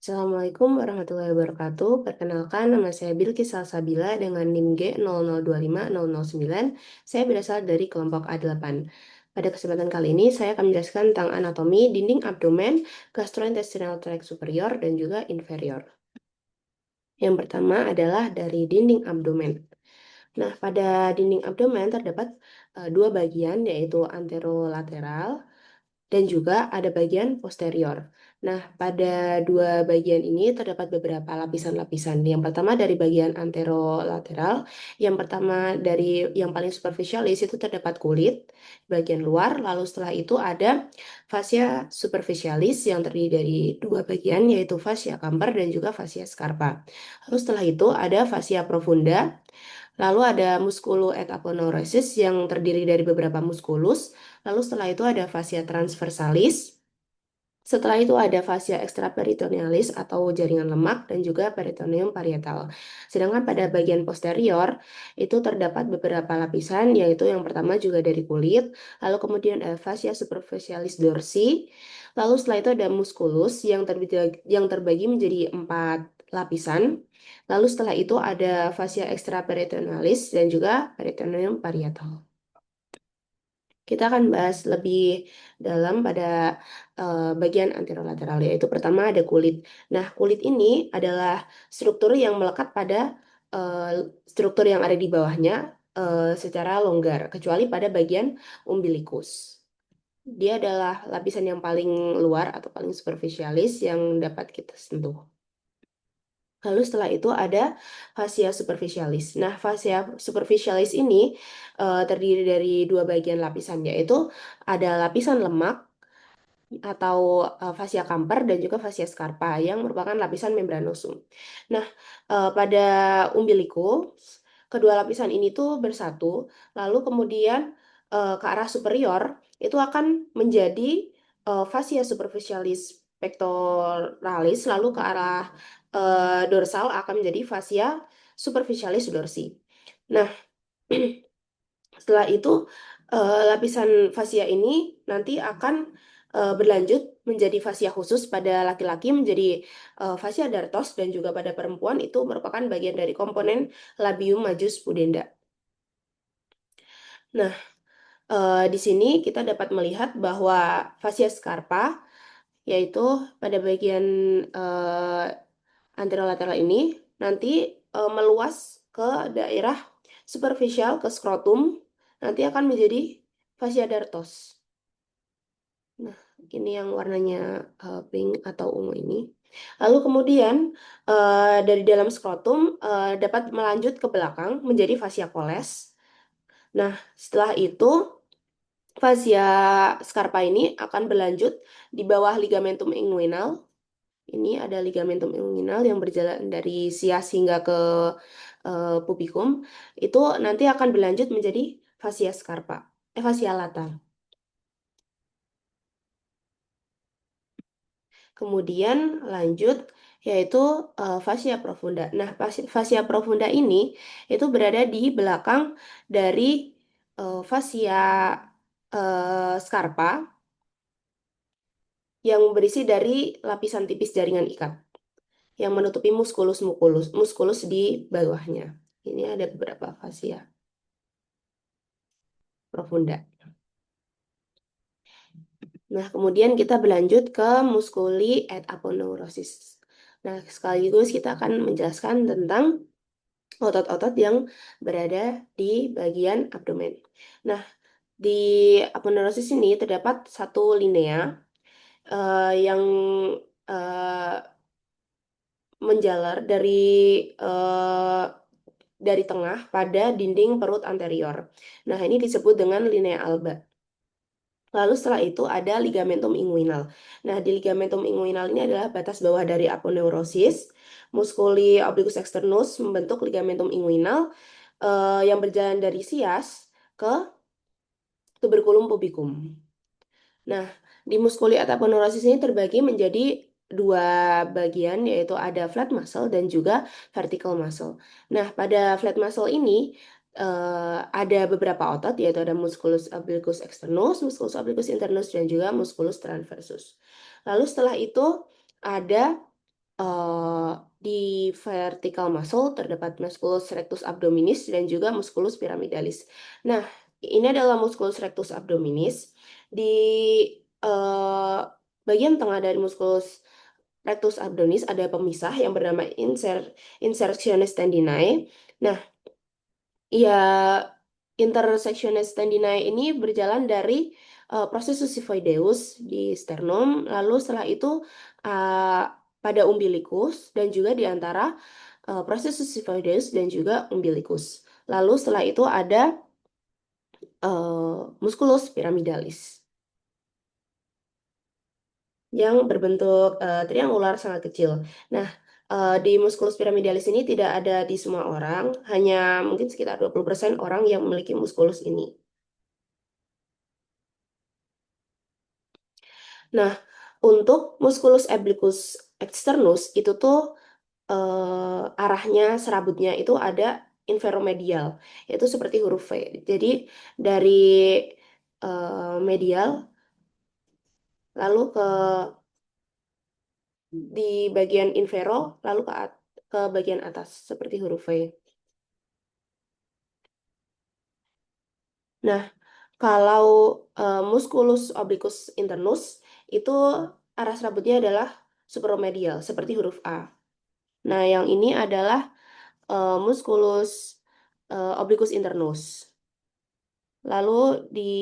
Assalamualaikum warahmatullahi wabarakatuh. Perkenalkan, nama saya Bilqis Salsabila dengan NIM G00250009. Saya berasal dari kelompok A8. Pada kesempatan kali ini, saya akan menjelaskan tentang anatomi dinding abdomen, gastrointestinal tract superior, dan juga inferior. Yang pertama adalah dari dinding abdomen. Nah, pada dinding abdomen terdapat dua bagian, yaitu anterolateral dan juga ada bagian posterior. Nah, pada dua bagian ini terdapat beberapa lapisan-lapisan. Yang pertama dari bagian anterolateral, yang pertama dari yang paling superficialis itu terdapat kulit bagian luar, lalu setelah itu ada fascia superficialis yang terdiri dari dua bagian yaitu fascia camper dan juga fascia scarpa. Lalu setelah itu ada fascia profunda. Lalu ada musculus et aponeurosis yang terdiri dari beberapa muskulus. Lalu setelah itu ada fascia transversalis. Setelah itu ada fascia extraperitonealis atau jaringan lemak dan juga peritoneum parietal. Sedangkan pada bagian posterior itu terdapat beberapa lapisan, yaitu yang pertama juga dari kulit, lalu kemudian ada fascia superficialis dorsi, lalu setelah itu ada musculus yang terbagi menjadi 4 lapisan. Lalu setelah itu ada fascia extraperitonealis dan juga peritoneum parietal. Kita akan bahas lebih dalam pada bagian anterolateral, yaitu pertama ada kulit. Nah, kulit ini adalah struktur yang melekat pada eh, struktur yang ada di bawahnya secara longgar, kecuali pada bagian umbilikus. Dia adalah lapisan yang paling luar atau paling superficialis yang dapat kita sentuh. Lalu setelah itu ada fascia superficialis. Nah, fascia superficialis ini terdiri dari dua bagian lapisan, yaitu ada lapisan lemak atau fascia camper dan juga fascia scarpa yang merupakan lapisan membranosum. Nah, pada umbilikus, kedua lapisan ini tuh bersatu, lalu kemudian ke arah superior itu akan menjadi fascia superficialis pectoralis, lalu ke arah dorsal akan menjadi fascia superficialis dorsi. Nah, setelah itu lapisan fascia ini nanti akan berlanjut menjadi fascia khusus pada laki-laki menjadi fascia dartos dan juga pada perempuan itu merupakan bagian dari komponen labium majus pudenda. Nah, di sini kita dapat melihat bahwa fascia scarpa yaitu pada bagian anterolateral ini nanti meluas ke daerah superficial ke skrotum nanti akan menjadi fascia dartos. Nah, ini yang warnanya pink atau ungu ini. Lalu kemudian dari dalam skrotum dapat melanjut ke belakang menjadi fascia coles. Nah, setelah itu fascia scarpa ini akan berlanjut di bawah ligamentum inguinal. Ini ada ligamentum inguinal yang berjalan dari sias hingga ke pubikum. Itu nanti akan berlanjut menjadi fascia scarpa, fascia lata. Kemudian lanjut yaitu fascia profunda. Nah, fascia profunda ini itu berada di belakang dari fascia scarpa yang berisi dari lapisan tipis jaringan ikat yang menutupi muskulus di bawahnya. Ini ada beberapa fascia profunda. Nah, kemudian kita berlanjut ke musculi et aponeurosis. Nah, sekaligus kita akan menjelaskan tentang otot-otot yang berada di bagian abdomen. Nah, di aponeurosis ini terdapat satu linea yang uh, menjalar uh, dari tengah pada dinding perut anterior. Nah, ini disebut dengan linea alba. Lalu setelah itu ada ligamentum inguinal. Nah, di ligamentum inguinal ini adalah batas bawah dari aponeurosis. Musculi obliquus externus membentuk ligamentum inguinal yang berjalan dari sias ke tuberculum pubicum. Nah, di musculi aponeurosis ini terbagi menjadi dua bagian, yaitu ada flat muscle dan juga vertical muscle. Nah, pada flat muscle ini ada beberapa otot, yaitu ada musculus obliquus externus, musculus obliquus internus, dan juga musculus transversus. Lalu setelah itu ada eh, di vertical muscle terdapat musculus rectus abdominis dan juga musculus pyramidalis. Nah, ini adalah musculus rectus abdominis. Di bagian tengah dari musculus rectus abdominis ada pemisah yang bernama insertionis tendinae. Nah, ya, intersectionis tendinae ini berjalan dari processus xiphoideus di sternum, lalu setelah itu uh, pada umbilicus dan juga di antara processus xiphoideus dan juga umbilicus. Lalu setelah itu ada musculus pyramidalis yang berbentuk triangular sangat kecil. Nah, di musculus pyramidalis ini tidak ada di semua orang, hanya mungkin sekitar 20% orang yang memiliki musculus ini. Nah, untuk musculus obliquus externus itu tuh arahnya serabutnya itu ada inferomedial, yaitu seperti huruf V. Jadi dari medial lalu di bagian infero lalu ke bagian atas seperti huruf V. Nah, kalau musculus obliquus internus itu arah serabutnya adalah supromedial seperti huruf A. Nah, yang ini adalah musculus obliquus internus. Lalu di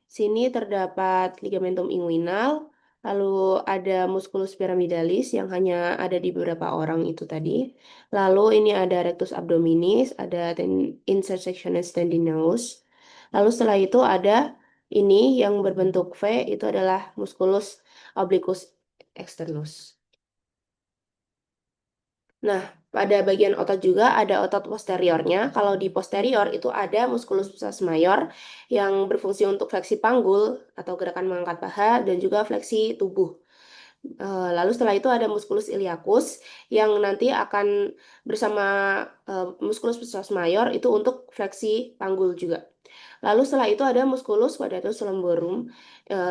sini terdapat ligamentum inguinal, lalu ada musculus pyramidalis yang hanya ada di beberapa orang itu tadi. Lalu ini ada rectus abdominis, ada intersectionis tendinous. Lalu setelah itu ada ini yang berbentuk V itu adalah musculus obliquus externus. Nah, pada bagian otot juga ada otot posteriornya. Kalau di posterior itu ada musculus psoas major yang berfungsi untuk fleksi panggul atau gerakan mengangkat paha dan juga fleksi tubuh. Lalu setelah itu ada musculus iliacus yang nanti akan bersama musculus psoas major itu untuk fleksi panggul juga. Lalu setelah itu ada musculus quadratus lumborum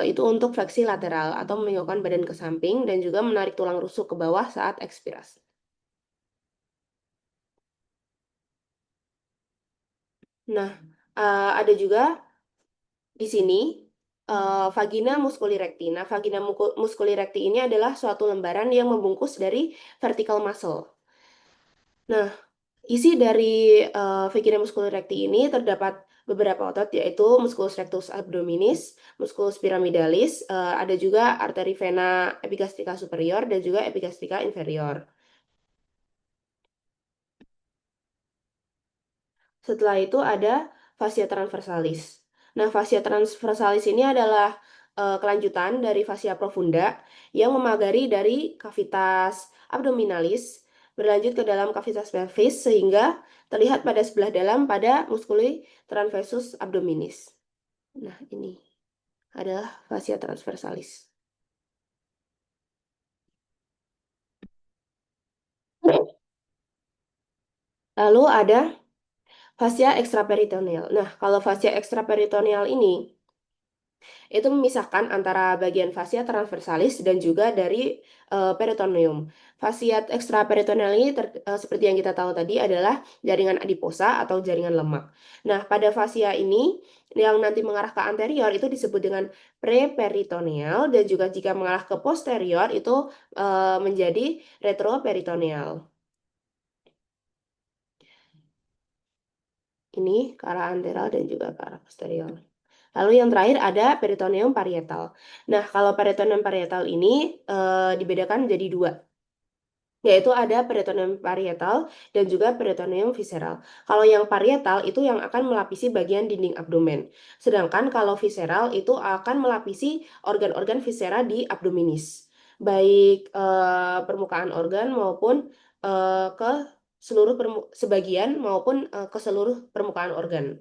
itu untuk fleksi lateral atau membengkokkan badan ke samping dan juga menarik tulang rusuk ke bawah saat ekspirasi. Nah, ada juga di sini vagina musculi recti. Nah, vagina musculi recti ini adalah suatu lembaran yang membungkus dari vertical muscle. Nah, isi dari vagina musculi recti ini terdapat beberapa otot yaitu musculus rectus abdominis, musculus pyramidalis, ada juga arteri vena epigastrica superior dan juga epigastrica inferior. Setelah itu ada fascia transversalis. Nah, fascia transversalis ini adalah kelanjutan dari fascia profunda yang memagari dari cavitas abdominalis berlanjut ke dalam cavitas pelvis sehingga terlihat pada sebelah dalam pada musculi transversus abdominis. Nah, ini adalah fascia transversalis. Lalu ada fascia ekstraperitoneal. Nah, kalau fascia ekstraperitoneal ini itu memisahkan antara bagian fascia transversalis dan juga dari peritoneum. Fascia ekstraperitoneal ini seperti yang kita tahu tadi adalah jaringan adiposa atau jaringan lemak. Nah, pada fascia ini yang nanti mengarah ke anterior itu disebut dengan preperitoneal dan juga jika mengarah ke posterior itu menjadi retroperitoneal. Ini ke arah anterior dan juga ke arah posterior. Lalu yang terakhir ada peritoneum parietal. Nah, kalau peritoneum parietal ini dibedakan menjadi dua, yaitu ada peritoneum parietal dan juga peritoneum visceral. Kalau yang parietal itu yang akan melapisi bagian dinding abdomen, sedangkan kalau visceral itu akan melapisi organ-organ viscera di abdominis, baik permukaan organ maupun ke seluruh sebagian maupun ke seluruh permukaan organ.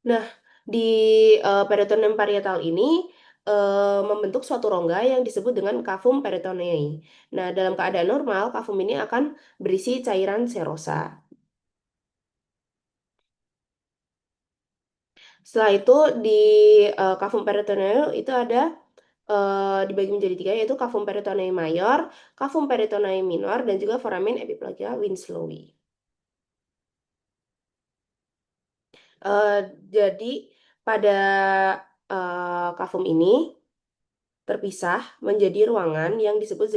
Nah, di peritoneum parietal ini membentuk suatu rongga yang disebut dengan cavum peritonei. Nah, dalam keadaan normal, cavum ini akan berisi cairan serosa. Setelah itu di cavum peritoneal itu ada dibagi menjadi tiga, yaitu cavum peritoneum mayor, cavum peritoneum minor, dan juga foramen epiplagia Winslowi. Eh, jadi pada cavum ini terpisah menjadi ruangan yang disebut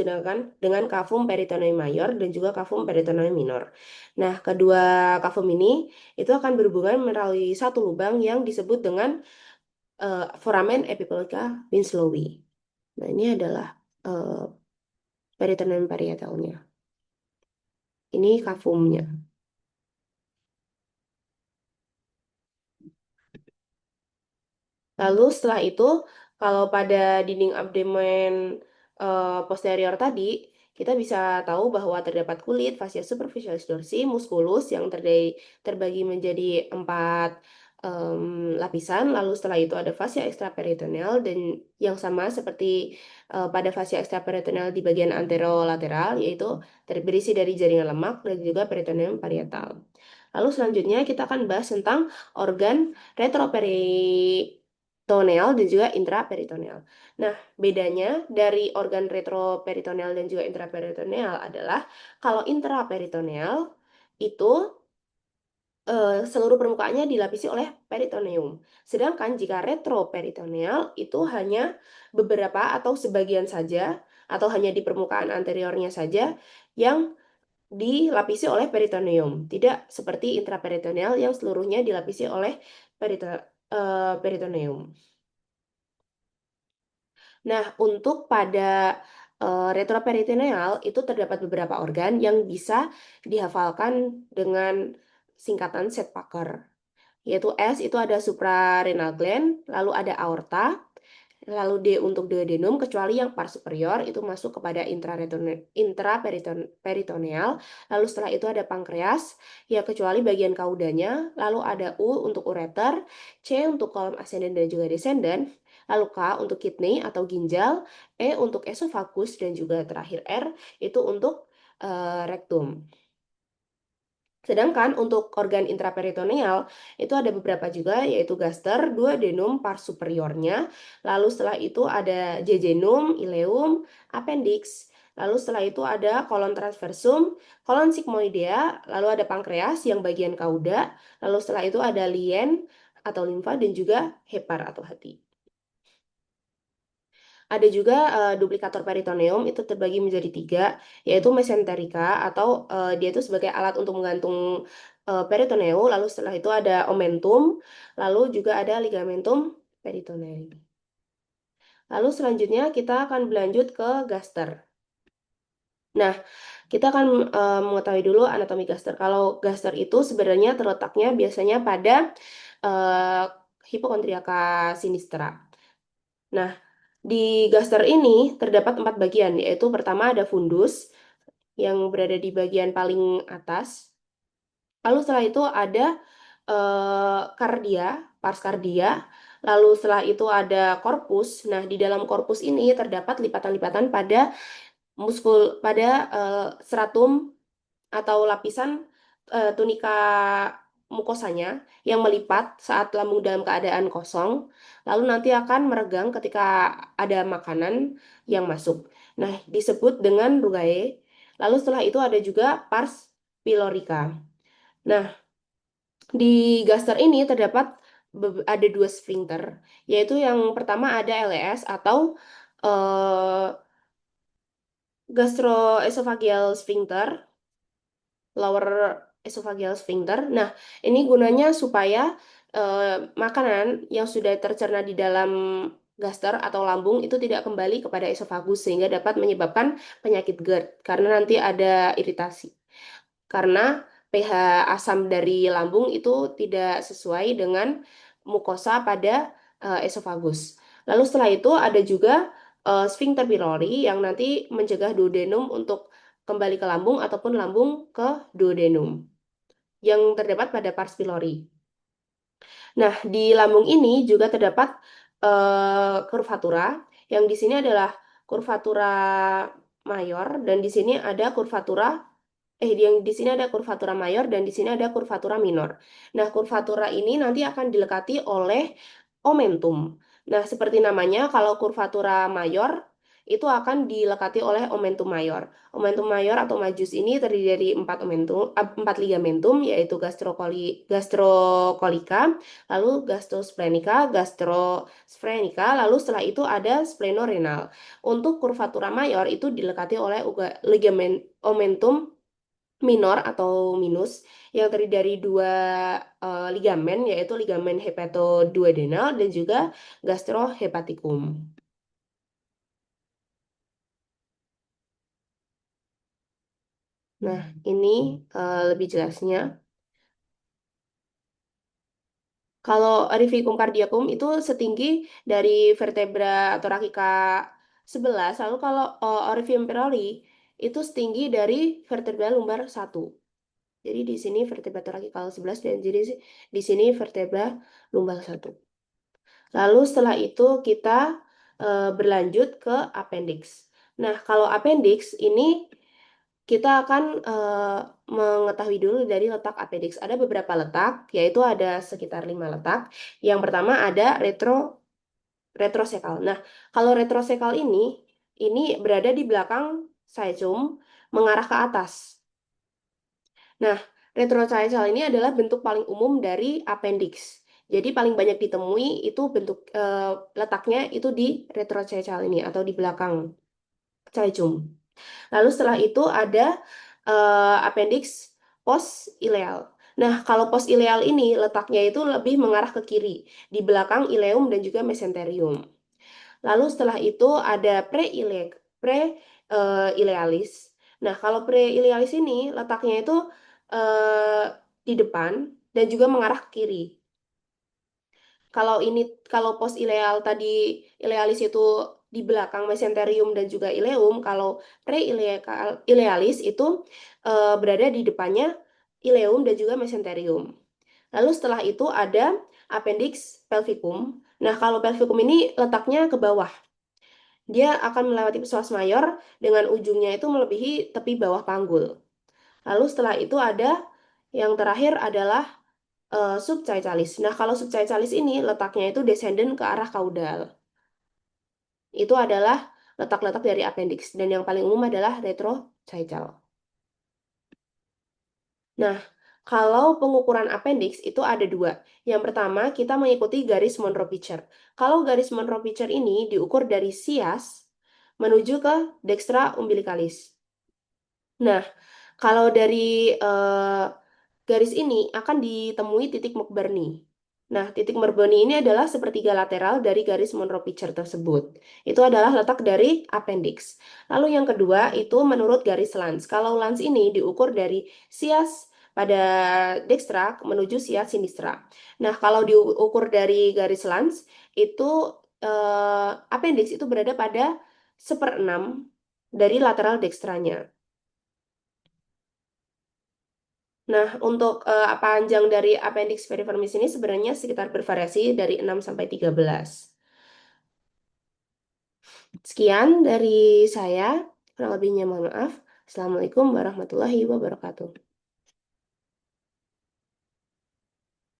dengan cavum peritoneum mayor dan juga cavum peritoneum minor. Nah, kedua cavum ini itu akan berhubungan melalui satu lubang yang disebut dengan foramen epiplagia Winslowi. Nah, ini adalah uh, peritoneum parietalnya. Ini kavumnya. Lalu setelah itu, kalau pada dinding abdomen posterior tadi, kita bisa tahu bahwa terdapat kulit, fascia superficialis dorsi, musculus yang terbagi menjadi 4 lapisan. Lalu setelah itu ada fascia extraperitoneal dan yang sama seperti pada fascia extraperitoneal di bagian anterolateral, yaitu berisi dari jaringan lemak dan juga peritoneum parietal. Lalu selanjutnya kita akan bahas tentang organ retroperitoneal dan juga intraperitoneal. Nah, bedanya dari organ retroperitoneal dan juga intraperitoneal adalah kalau intraperitoneal itu seluruh permukaannya dilapisi oleh peritoneum. Sedangkan jika retroperitoneal itu hanya beberapa atau sebagian saja atau hanya di permukaan anteriornya saja yang dilapisi oleh peritoneum, tidak seperti intraperitoneal yang seluruhnya dilapisi oleh peritoneum. Nah, untuk pada retroperitoneal itu terdapat beberapa organ yang bisa dihafalkan dengan singkatan Sedgwick, yaitu S itu ada suprarenal gland, lalu ada aorta, lalu D untuk duodenum, kecuali yang pars superior itu masuk kepada intraperitoneal, lalu setelah itu ada pankreas, ya kecuali bagian kaudanya, lalu ada U untuk ureter, C untuk kolom ascendant dan juga descendant, lalu K untuk kidney atau ginjal, E untuk esofagus, dan juga terakhir R itu untuk rektum. Sedangkan untuk organ intraperitoneal itu ada beberapa juga, yaitu gaster, duodenum, pars superiornya, lalu setelah itu ada jejunum, ileum, appendix, lalu setelah itu ada kolon transversum, kolon sigmoidea, lalu ada pankreas yang bagian kauda, lalu setelah itu ada lien atau limfa dan juga hepar atau hati. Ada juga duplikator peritoneum itu terbagi menjadi tiga, yaitu mesenterica atau dia itu sebagai alat untuk menggantung peritoneum. Lalu setelah itu ada omentum, lalu juga ada ligamentum peritoneum. Lalu selanjutnya kita akan berlanjut ke gaster. Nah, kita akan mengetahui dulu anatomi gaster. Kalau gaster itu sebenarnya terletaknya biasanya pada uh, hipokondriaka sinistra. Nah, di gaster ini terdapat 4 bagian, yaitu pertama ada fundus yang berada di bagian paling atas. Lalu setelah itu ada kardia, pars kardia. Lalu setelah itu ada korpus. Nah, di dalam korpus ini terdapat lipatan-lipatan pada stratum atau lapisan tunika mukosanya yang melipat saat lambung dalam keadaan kosong, lalu nanti akan meregang ketika ada makanan yang masuk. Nah, disebut dengan rugae. Lalu setelah itu ada juga pars pylorica. Nah, di gaster ini terdapat ada 2 sphincter, yaitu yang pertama ada LES atau eh, gastroesophageal sphincter, lower esophageal sphincter. Nah, ini gunanya supaya makanan yang sudah tercerna di dalam gaster atau lambung itu tidak kembali kepada esofagus sehingga dapat menyebabkan penyakit GERD karena nanti ada iritasi. Karena pH asam dari lambung itu tidak sesuai dengan mukosa pada esofagus. Lalu setelah itu ada juga sphincter pylori yang nanti mencegah duodenum untuk kembali ke lambung ataupun lambung ke duodenum yang terdapat pada pars pylori. Nah, di lambung ini juga terdapat kurvatura yang di sini adalah kurvatura mayor dan di sini ada kurvatura yang di sini ada kurvatura mayor dan di sini ada kurvatura minor. Nah, kurvatura ini nanti akan dilekati oleh omentum. Nah, seperti namanya, kalau kurvatura mayor itu akan dilekati oleh omentum mayor. Omentum mayor atau majus ini terdiri dari empat ligamentum, yaitu gastrokolika, lalu gastrospleniska, gastrosphrenica, lalu setelah itu ada splenorenal. Untuk kurvatura mayor itu dilekati oleh ligamen omentum minor atau minus yang terdiri dari dua ligamen, yaitu ligamen hepatoduodenal dan juga gastrohepaticum. Nah, ini lebih jelasnya. Kalau Aurificum cardiacum itu setinggi dari vertebra thoracica 11, lalu kalau Aurifium pearli itu setinggi dari vertebra lumbar 1. Jadi di sini vertebra thoracica 11 dan jadi di sini vertebra lumbar 1. Lalu setelah itu kita berlanjut ke appendix. Nah, kalau appendix ini kita akan mengetahui dulu dari letak appendix. Ada beberapa letak, yaitu ada sekitar 5 letak. Yang pertama ada retrosekal. Nah, kalau retrosekal ini berada di belakang saecum mengarah ke atas. Nah, retrocaecal ini adalah bentuk paling umum dari appendix. Jadi paling banyak ditemui itu bentuk letaknya itu di retrocaecal ini atau di belakang caecum. Lalu setelah itu ada appendix post ileal. Nah, kalau post ileal ini letaknya itu lebih mengarah ke kiri, di belakang ileum dan juga mesenterium. Lalu setelah itu ada pre-ilealis. Nah, kalau pre-ilealis ini letaknya itu eh, di depan dan juga mengarah ke kiri. Kalau post ileal tadi ilealis itu di belakang mesenterium dan juga ileum, kalau pre-ilealis itu berada di depannya ileum dan juga mesenterium. Lalu setelah itu ada appendix pelvicum. Nah, kalau pelvicum ini letaknya ke bawah. Dia akan melewati psoas mayor dengan ujungnya itu melebihi tepi bawah panggul. Lalu setelah itu ada yang terakhir adalah subcaecalis. Nah, kalau subcaecalis ini letaknya itu descendant ke arah kaudal. Itu adalah letak-letak dari appendix dan yang paling umum adalah retrocaecal. Nah, kalau pengukuran appendix itu ada dua. Yang pertama, kita mengikuti garis Monro-Pitcher. Kalau garis Monro-Pitcher ini diukur dari sias menuju ke dextra umbilicalis. Nah, kalau dari garis ini akan ditemui titik McBurney. Nah, titik McBurney ini adalah sepertiga lateral dari garis Monro-Pitcher tersebut. Itu adalah letak dari appendix. Lalu yang kedua itu menurut garis Lanz. Kalau Lanz ini diukur dari sias pada dextra menuju sias sinistra. Nah, kalau diukur dari garis Lanz itu appendix itu berada pada 1/6 dari lateral dextranya. Nah, untuk panjang dari appendix piriformis ini sebenarnya sekitar bervariasi dari 6 sampai 13. Sekian dari saya, kurang lebihnya mohon maaf. Assalamualaikum warahmatullahi wabarakatuh.